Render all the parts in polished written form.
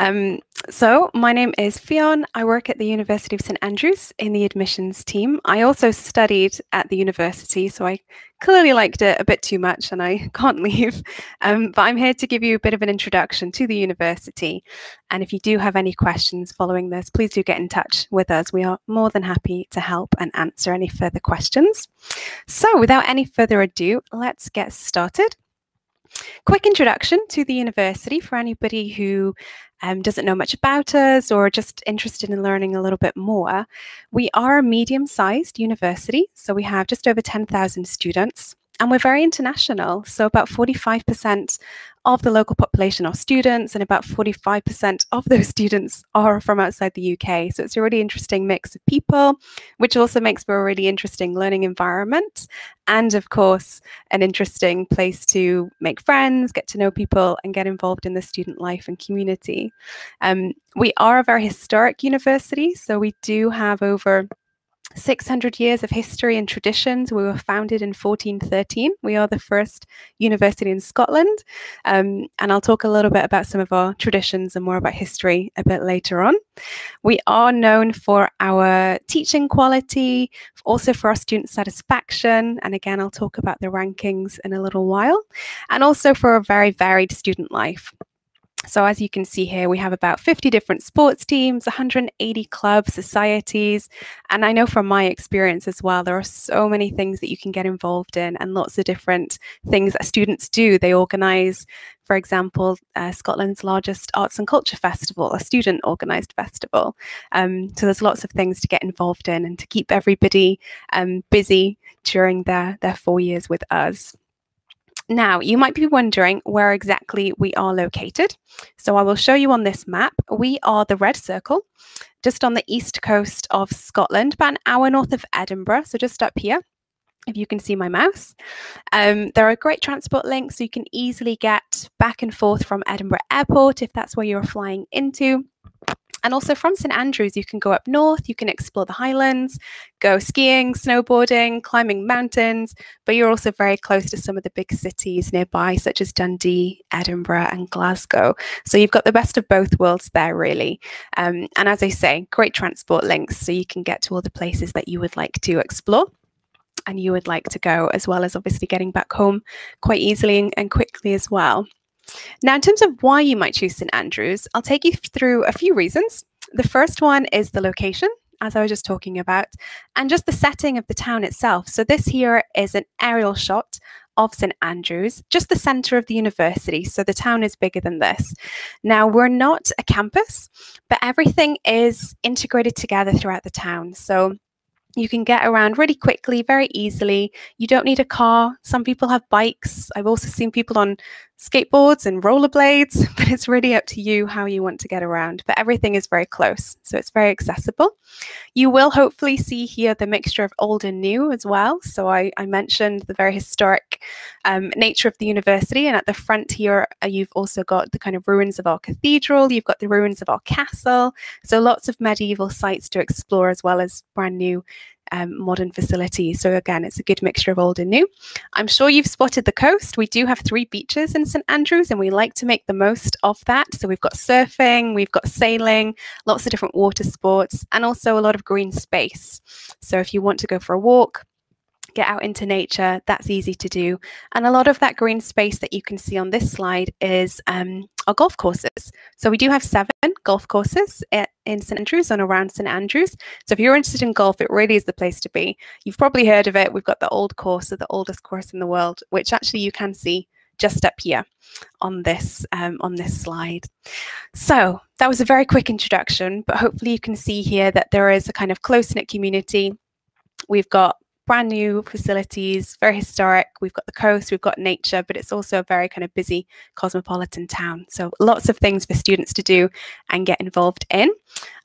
Um, so my name is Fionn. I work at the University of St Andrews in the admissions team. I also studied at the university, so I clearly liked it a bit too much and I can't leave. But I'm here to give you a bit of an introduction to the university. And if you do have any questions following this, please do get in touch with us. We are more than happy to help and answer any further questions. So without any further ado, let's get started. Quick introduction to the university for anybody who doesn't know much about us or just interested in learning a little bit more. We are a medium-sized university, so we have just over 10,000 students, and we're very international. So about 45% of the local population are students, and about 45% of those students are from outside the UK. So it's a really interesting mix of people, which also makes for a really interesting learning environment. And of course, an interesting place to make friends, get to know people, and get involved in the student life and community. We are a very historic university, so we do have over 600 years of history and traditions. We were founded in 1413. We are the first university in Scotland. And I'll talk a little bit about some of our traditions and more about history a bit later on. We are known for our teaching quality, also for our student satisfaction. And again, I'll talk about the rankings in a little while, and also for a very varied student life. So as you can see here, we have about 50 different sports teams, 180 clubs, societies, and I know from my experience as well, there are so many things that you can get involved in and lots of different things that students do. They organise, for example, Scotland's largest arts and culture festival, a student organised festival. So there's lots of things to get involved in and to keep everybody busy during their 4 years with us. Now, you might be wondering where exactly we are located. So I will show you on this map. We are the red circle, just on the east coast of Scotland, about an hour north of Edinburgh, so just up here, if you can see my mouse. There are great transport links, so you can easily get back and forth from Edinburgh Airport if that's where you're flying into. And also from St Andrews, you can go up north, you can explore the Highlands, go skiing, snowboarding, climbing mountains, but you're also very close to some of the big cities nearby, such as Dundee, Edinburgh, and Glasgow. So you've got the best of both worlds there, really. And as I say, great transport links, so you can get to all the places that you would like to explore and you would like to go, as well as obviously getting back home quite easily and quickly as well. Now, in terms of why you might choose St Andrews, I'll take you through a few reasons. The first one is the location, as I was just talking about, and just the setting of the town itself. So this here is an aerial shot of St Andrews, just the centre of the university. So the town is bigger than this. Now, we're not a campus, but everything is integrated together throughout the town. So you can get around really quickly, very easily. You don't need a car. Some people have bikes. I've also seen people on skateboards and rollerblades, but it's really up to you how you want to get around. But everything is very close, so it's very accessible. You will hopefully see here the mixture of old and new as well. So I mentioned the very historic nature of the university, and at the front here, you've also got the kind of ruins of our cathedral, you've got the ruins of our castle, so lots of medieval sites to explore as well as brand new modern facilities. So again, it's a good mixture of old and new. I'm sure you've spotted the coast. We do have 3 beaches in St Andrews, and we like to make the most of that. So we've got surfing, we've got sailing, lots of different water sports, and also a lot of green space. So if you want to go for a walk, get out into nature, that's easy to do. And a lot of that green space that you can see on this slide is our golf courses. So we do have 7 golf courses in St Andrews and around St Andrews. So if you're interested in golf, it really is the place to be. You've probably heard of it. We've got the old course, so the oldest course in the world, which actually you can see just up here on this slide. So that was a very quick introduction, but hopefully you can see here that there is a kind of close-knit community. We've got brand new facilities, very historic. We've got the coast, we've got nature, but it's also a very kind of busy cosmopolitan town. So lots of things for students to do and get involved in.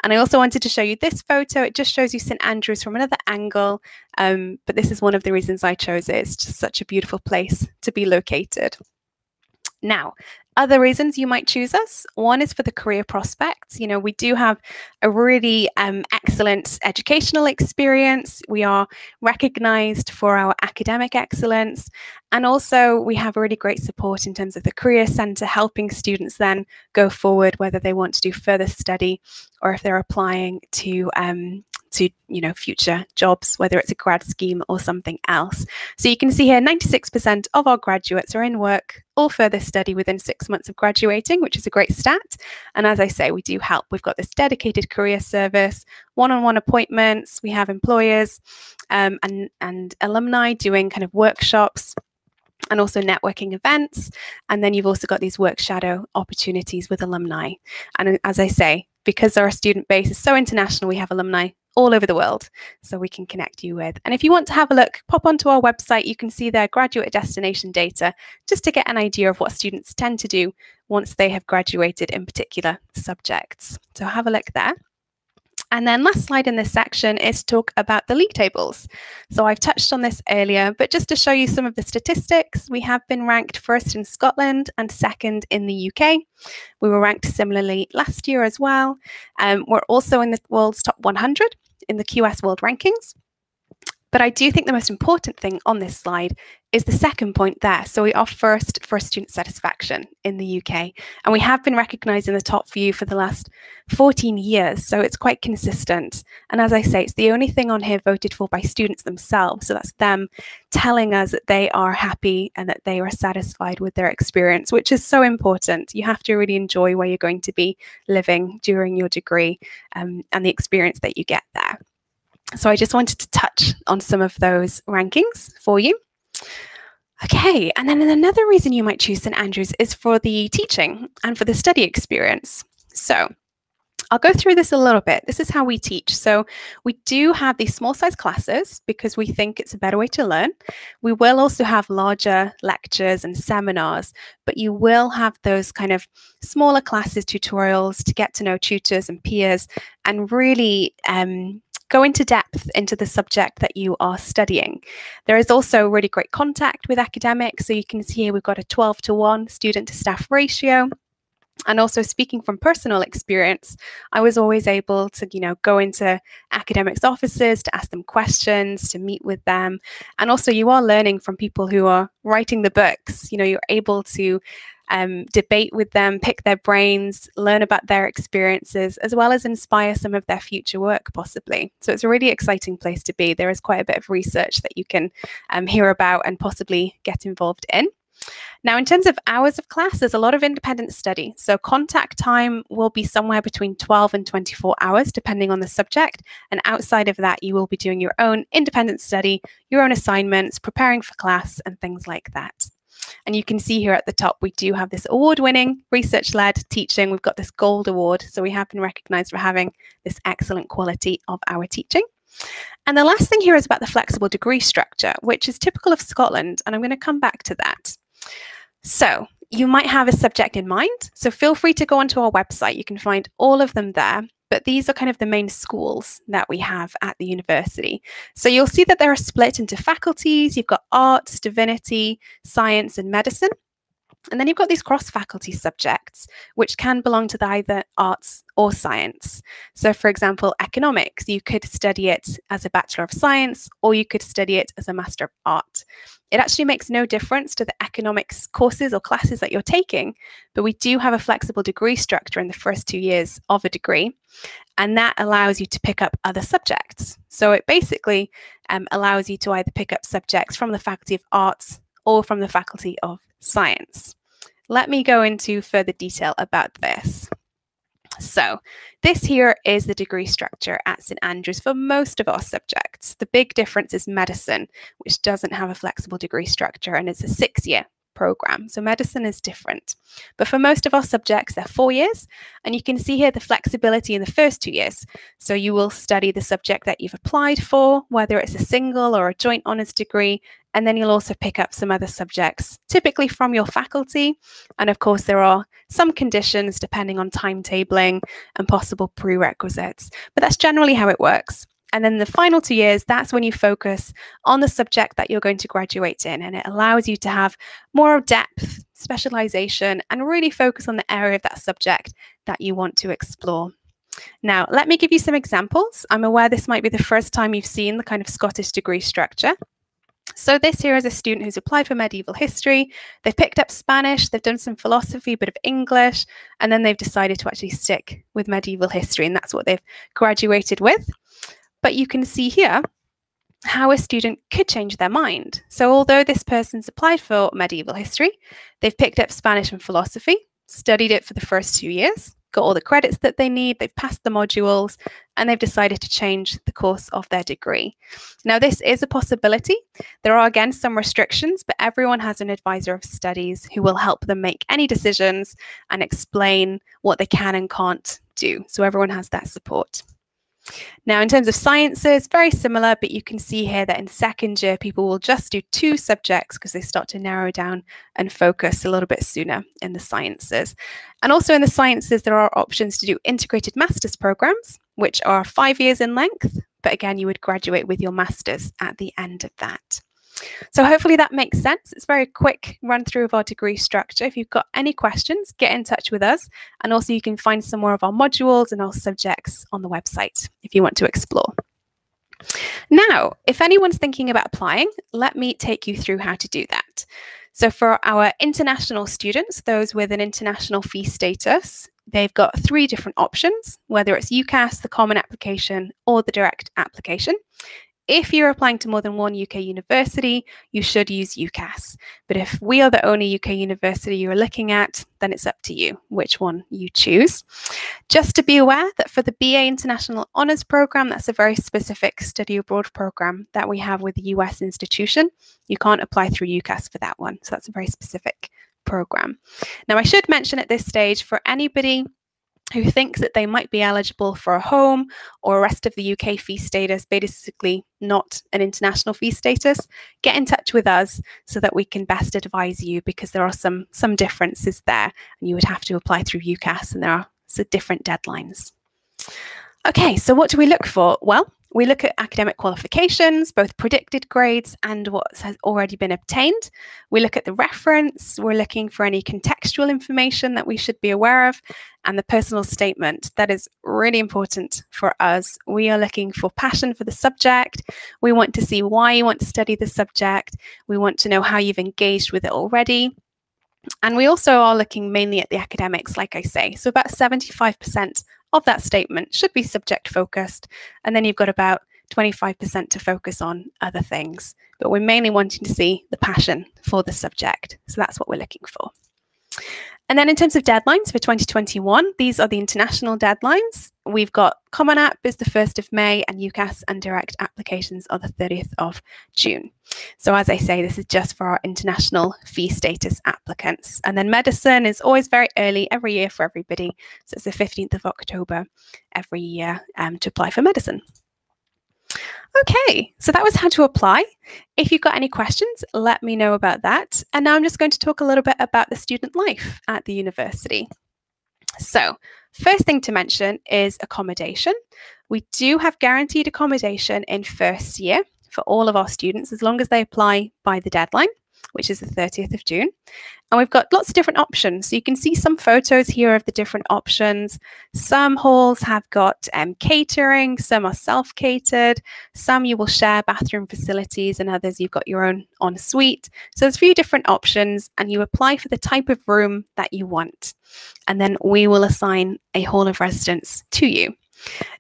And I also wanted to show you this photo. It just shows you St Andrews from another angle, but this is one of the reasons I chose it. It's just such a beautiful place to be located. Now, other reasons you might choose us. One is for the career prospects. We do have a really excellent educational experience. We are recognized for our academic excellence. And also we have really great support in terms of the Career Centre, helping students then go forward, whether they want to do further study or if they're applying to future jobs, whether it's a grad scheme or something else. So you can see here 96% of our graduates are in work or further study within 6 months of graduating, which is a great stat. And as I say, we do help. We've got this dedicated career service, one-on-one appointments. We have employers and alumni doing kind of workshops and also networking events. And then you've also got these work shadow opportunities with alumni. And as I say, because our student base is so international, we have alumni all over the world, so we can connect you with. And if you want to have a look, pop onto our website. You can see their graduate destination data just to get an idea of what students tend to do once they have graduated in particular subjects. So have a look there. And then last slide in this section is to talk about the league tables. So I've touched on this earlier, but just to show you some of the statistics, we have been ranked first in Scotland and second in the UK. We were ranked similarly last year as well. We're also in the world's top 100 in the QS World Rankings. But I do think the most important thing on this slide is the second point there. So we are first for student satisfaction in the UK, and we have been recognised in the top few for the last 14 years. So it's quite consistent. And as I say, it's the only thing on here voted for by students themselves. So that's them telling us that they are happy and that they are satisfied with their experience, which is so important. You have to really enjoy where you're going to be living during your degree and the experience that you get there. So I just wanted to touch on some of those rankings for you. Okay, and then another reason you might choose St Andrews is for the teaching and for the study experience. So I'll go through this a little bit. This is how we teach. So we do have these small size classes because we think it's a better way to learn. We will also have larger lectures and seminars, but you will have those kind of smaller classes, tutorials to get to know tutors and peers and really go into depth into the subject that you are studying. There is also really great contact with academics. So you can see here we've got a 12:1 student to staff ratio. And also, speaking from personal experience, I was always able to, go into academics' offices to ask them questions, to meet with them. And also you are learning from people who are writing the books. You're able to debate with them, pick their brains, learn about their experiences, as well as inspire some of their future work possibly. So it's a really exciting place to be. There is quite a bit of research that you can hear about and possibly get involved in. Now, in terms of hours of class, there's a lot of independent study. So contact time will be somewhere between 12 and 24 hours, depending on the subject. And outside of that, you will be doing your own independent study, your own assignments, preparing for class and things like that. And you can see here at the top, we do have this award-winning research-led teaching. We've got this gold award. So we have been recognized for having this excellent quality of our teaching. And the last thing here is about the flexible degree structure, which is typical of Scotland. And I'm going to come back to that. So you might have a subject in mind. So feel free to go onto our website. You can find all of them there. But these are kind of the main schools that we have at the university. So you'll see that they're split into faculties. You've got arts, divinity, science, and medicine. And then you've got these cross-faculty subjects, which can belong to either arts or science. So for example, economics, you could study it as a Bachelor of Science, or you could study it as a Master of Art. It actually makes no difference to the economics courses or classes that you're taking, but we do have a flexible degree structure in the first 2 years of a degree, and that allows you to pick up other subjects. So it basically allows you to either pick up subjects from the Faculty of Arts or from the Faculty of Science. Let me go into further detail about this. So this here is the degree structure at St Andrews for most of our subjects. The big difference is medicine, which doesn't have a flexible degree structure, and it's a 6-year program. So medicine is different. But for most of our subjects, they're 4 years. And you can see here the flexibility in the first 2 years. So you will study the subject that you've applied for, whether it's a single or a joint honours degree. And then you'll also pick up some other subjects, typically from your faculty. And of course, there are some conditions depending on timetabling and possible prerequisites. But that's generally how it works. And then the final 2 years, that's when you focus on the subject that you're going to graduate in. And it allows you to have more depth specialization, and really focus on the area of that subject that you want to explore. Now, let me give you some examples. I'm aware this might be the first time you've seen the kind of Scottish degree structure. So this here is a student who's applied for medieval history. They've picked up Spanish, they've done some philosophy, a bit of English, and then they've decided to actually stick with medieval history, and that's what they've graduated with. But you can see here how a student could change their mind. So although this person's applied for medieval history, they've picked up Spanish and philosophy, studied it for the first 2 years, got all the credits that they need, they've passed the modules, and they've decided to change the course of their degree. Now, this is a possibility. There are, again, some restrictions, but everyone has an advisor of studies who will help them make any decisions and explain what they can and can't do. So everyone has that support. Now, in terms of sciences, very similar, but you can see here that in second year, people will just do 2 subjects because they start to narrow down and focus a little bit sooner in the sciences. And also in the sciences, there are options to do integrated master's programs, which are 5 years in length, but again, you would graduate with your master's at the end of that. So hopefully that makes sense. It's a very quick run through of our degree structure. If you've got any questions, get in touch with us. And also you can find some more of our modules and our subjects on the website if you want to explore. Now, if anyone's thinking about applying, let me take you through how to do that. So for our international students, those with an international fee status, they've got 3 different options, whether it's UCAS, the common application, or the direct application. If you're applying to more than one UK university, you should use UCAS. But if we are the only UK university you're looking at, then it's up to you which one you choose. Just to be aware that for the BA International Honours Programme, that's a very specific study abroad programme that we have with a US institution. You can't apply through UCAS for that one. So that's a very specific programme. Now, I should mention at this stage, for anybody who thinks that they might be eligible for a home or a rest of the UK fee status, basically not an international fee status, get in touch with us so that we can best advise you, because there are some differences there and you would have to apply through UCAS and there are some different deadlines. Okay, so what do we look for? Well, we look at academic qualifications, both predicted grades and what has already been obtained. We look at the reference. We're looking for any contextual information that we should be aware of, and the personal statement. That is really important for us. We are looking for passion for the subject. We want to see why you want to study the subject. We want to know how you've engaged with it already. And we also are looking mainly at the academics, like I say. So about 75% of that statement should be subject focused. And then you've got about 25% to focus on other things. But we're mainly wanting to see the passion for the subject. So that's what we're looking for. And then in terms of deadlines for 2021, these are the international deadlines. We've got Common App is the 1st of May and UCAS and direct applications are the 30th of June. So as I say, this is just for our international fee status applicants. And then medicine is always very early every year for everybody. So it's the 15th of October every year to apply for medicine. Okay, so that was how to apply. If you've got any questions, let me know about that. And now I'm just going to talk a little bit about the student life at the university. So first thing to mention is accommodation. We do have guaranteed accommodation in first year for all of our students, as long as they apply by the deadline, which is the 30th of June. And we've got lots of different options. So you can see some photos here of the different options. Some halls have got catering, some are self-catered, some you will share bathroom facilities, and others you've got your own ensuite. So there's a few different options, and you apply for the type of room that you want. And then we will assign a hall of residence to you.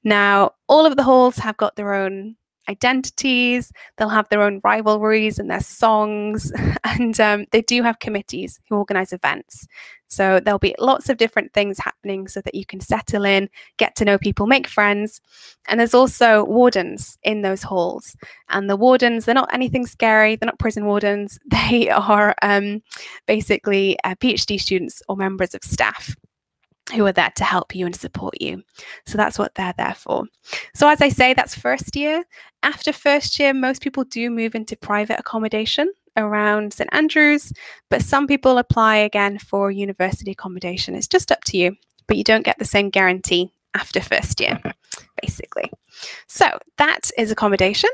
Now, all of the halls have got their own identities, they'll have their own rivalries and their songs, and they do have committees who organise events. So there'll be lots of different things happening so that you can settle in, get to know people, make friends. And there's also wardens in those halls. And the wardens, they're not anything scary, they're not prison wardens, they are basically PhD students or members of staff who are there to help you and support you. So that's what they're there for. So as I say, that's first year. After first year, most people do move into private accommodation around St Andrews, but some people apply again for university accommodation. It's just up to you, but you don't get the same guarantee after first year, basically. So that is accommodation.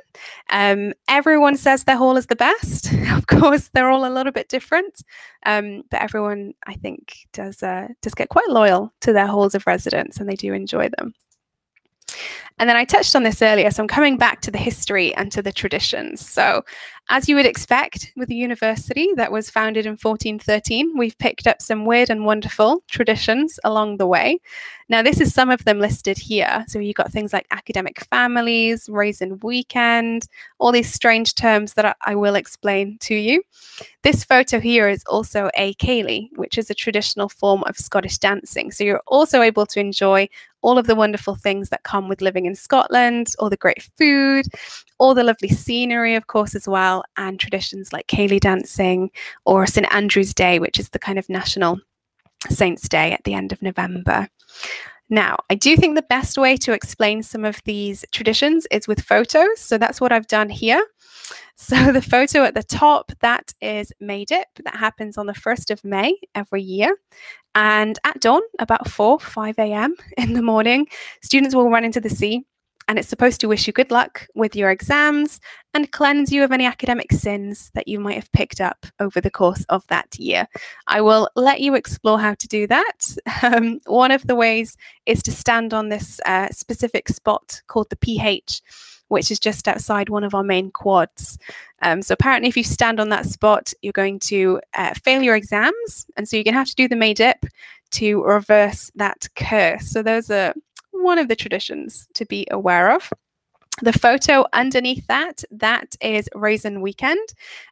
Everyone says their hall is the best. Of course, they're all a little bit different, but everyone, I think, does get quite loyal to their halls of residence, and they do enjoy them. And then I touched on this earlier, so I'm coming back to the history and to the traditions. So as you would expect with a university that was founded in 1413, we've picked up some weird and wonderful traditions along the way. Now, this is some of them listed here. So you've got things like academic families, raisin weekend, all these strange terms that I will explain to you. This photo here is also a ceilidh, which is a traditional form of Scottish dancing. So you're also able to enjoy all of the wonderful things that come with living in Scotland, all the great food, all the lovely scenery, of course, as well, and traditions like ceilidh dancing or St Andrew's Day, which is the kind of national Saints' Day at the end of November. Now, I do think the best way to explain some of these traditions is with photos. So that's what I've done here. So the photo at the top, that is May Dip. That happens on the 1st of May every year. And at dawn, about 5 a.m. in the morning, students will run into the sea, and it's supposed to wish you good luck with your exams and cleanse you of any academic sins that you might have picked up over the course of that year. I will let you explore how to do that. One of the ways is to stand on this specific spot called the PH, which is just outside one of our main quads. So apparently if you stand on that spot, you're going to fail your exams. And so you're going to have to do the May Dip to reverse that curse. So those are one of the traditions to be aware of. The photo underneath that, that is Raisin Weekend,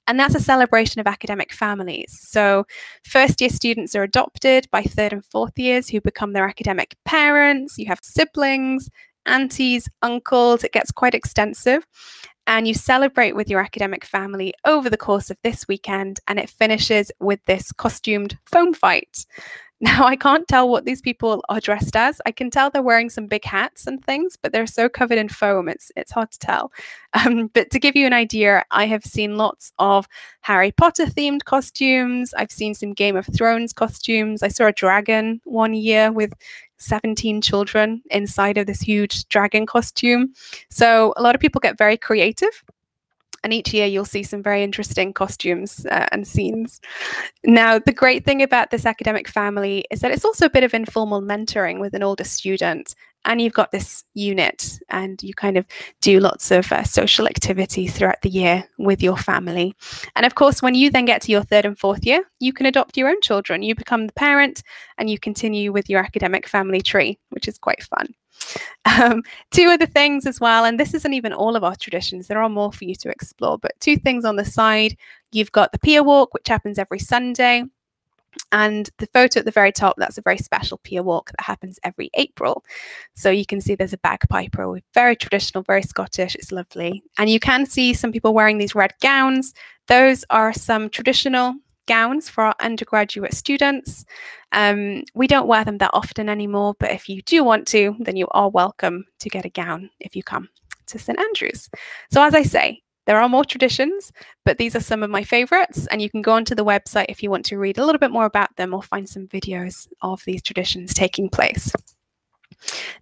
and that's a celebration of academic families. So first year students are adopted by third and fourth years who become their academic parents. You have siblings, aunties, uncles. It gets quite extensive. And you celebrate with your academic family over the course of this weekend, and it finishes with this costumed foam fight. Now, I can't tell what these people are dressed as. I can tell they're wearing some big hats and things, but they're so covered in foam, it's hard to tell. But to give you an idea, I have seen lots of Harry Potter themed costumes. I've seen some Game of Thrones costumes. I saw a dragon one year with 17 children inside of this huge dragon costume. So a lot of people get very creative. And each year you'll see some very interesting costumes and scenes. Now, the great thing about this academic family is that it's also a bit of informal mentoring with an older student. And you've got this unit, and you kind of do lots of social activity throughout the year with your family. And of course, when you then get to your third and fourth year, you can adopt your own children. You become the parent, and you continue with your academic family tree, which is quite fun. Two other things as well, and this isn't even all of our traditions, there are more for you to explore, but two things on the side. You've got the pier walk, which happens every Sunday, and the photo at the very top, that's a very special pier walk that happens every April. So you can see there's a bagpiper, with very traditional, very Scottish, it's lovely. And you can see some people wearing these red gowns. Those are some traditional gowns for our undergraduate students. We don't wear them that often anymore, but if you do want to, then you are welcome to get a gown if you come to St Andrews. So as I say, there are more traditions, but these are some of my favorites, and you can go onto the website if you want to read a little bit more about them or find some videos of these traditions taking place.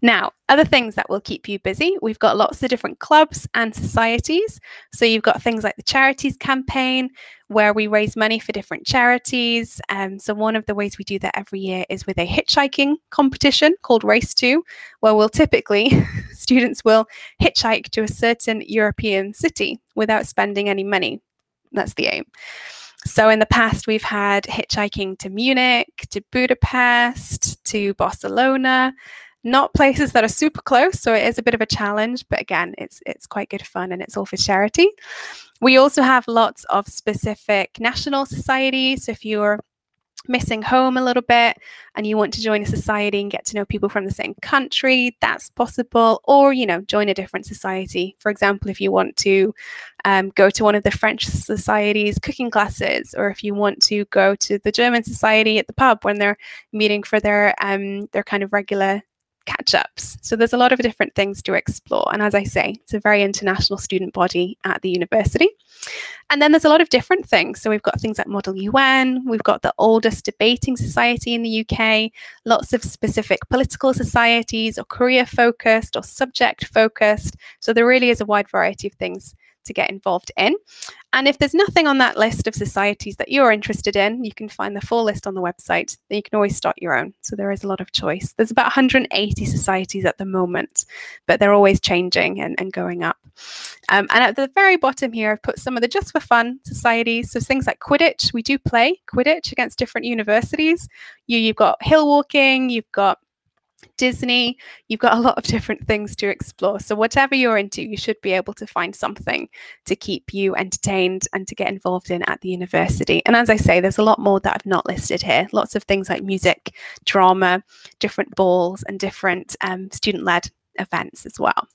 Now, other things that will keep you busy, we've got lots of different clubs and societies. So you've got things like the Charities campaign, where we raise money for different charities. So one of the ways we do that every year is with a hitchhiking competition called Race 2, where we'll typically, students will hitchhike to a certain European city without spending any money. That's the aim. So in the past, we've had hitchhiking to Munich, to Budapest, to Barcelona. Not places that are super close, so it is a bit of a challenge, but again, it's quite good fun, and it's all for charity. We also have lots of specific national societies. So if you're missing home a little bit and you want to join a society and get to know people from the same country, that's possible. Or, you know, join a different society. For example, if you want to go to one of the French societies' cooking classes, or if you want to go to the German society at the pub when they're meeting for their kind of regular catch-ups. So there's a lot of different things to explore. And as I say, it's a very international student body at the university. And then there's a lot of different things. So we've got things like Model UN, we've got the oldest debating society in the UK, lots of specific political societies or career focused or subject focused. So there really is a wide variety of things to get involved in. And if there's nothing on that list of societies that you're interested in, you can find the full list on the website. Then you can always start your own. So there is a lot of choice. There's about 180 societies at the moment, but they're always changing and going up. And at the very bottom here, I've put some of the just for fun societies. So things like Quidditch. We do play Quidditch against different universities. You've got hill walking, you've got Disney, you've got a lot of different things to explore. So whatever you're into, you should be able to find something to keep you entertained and to get involved in at the university. And as I say, there's a lot more that I've not listed here. Lots of things like music, drama, different balls, and different student-led events as well.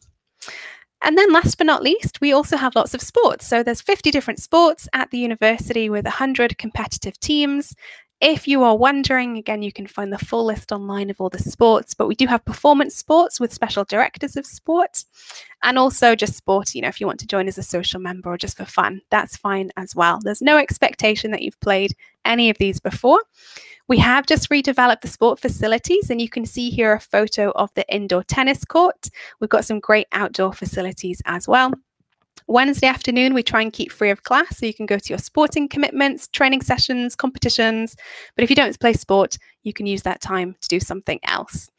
And then last but not least, we also have lots of sports. So there's 50 different sports at the university with 100 competitive teams. If you are wondering, again, you can find the full list online of all the sports, but we do have performance sports with special directors of sport, and also just sport, if you want to join as a social member or just for fun, that's fine as well. There's no expectation that you've played any of these before. We have just redeveloped the sport facilities, and you can see here a photo of the indoor tennis court. We've got some great outdoor facilities as well. Wednesday afternoon, we try and keep free of class, so you can go to your sporting commitments, training sessions, competitions. But if you don't play sport, you can use that time to do something else.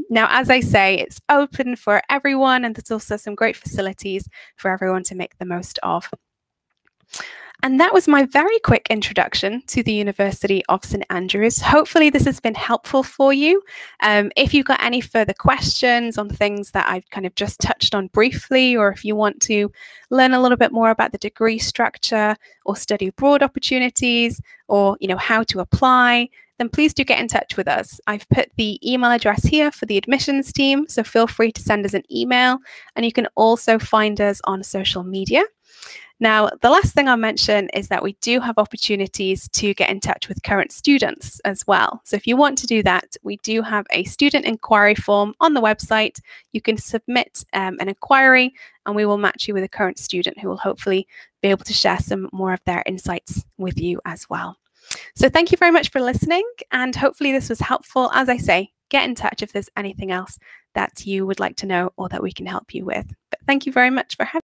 Now, as I say, it's open for everyone, and there's also some great facilities for everyone to make the most of. And that was my very quick introduction to the University of St Andrews. Hopefully this has been helpful for you. If you've got any further questions on things that I've kind of just touched on briefly, or if you want to learn a little bit more about the degree structure or study abroad opportunities, or how to apply, then please do get in touch with us. I've put the email address here for the admissions team, so feel free to send us an email, and you can also find us on social media. Now, the last thing I'll mention is that we do have opportunities to get in touch with current students as well. So if you want to do that, we do have a student inquiry form on the website. You can submit an inquiry, and we will match you with a current student who will hopefully be able to share some more of their insights with you as well. So thank you very much for listening, and hopefully this was helpful. As I say, get in touch if there's anything else that you would like to know or that we can help you with. But thank you very much for having me.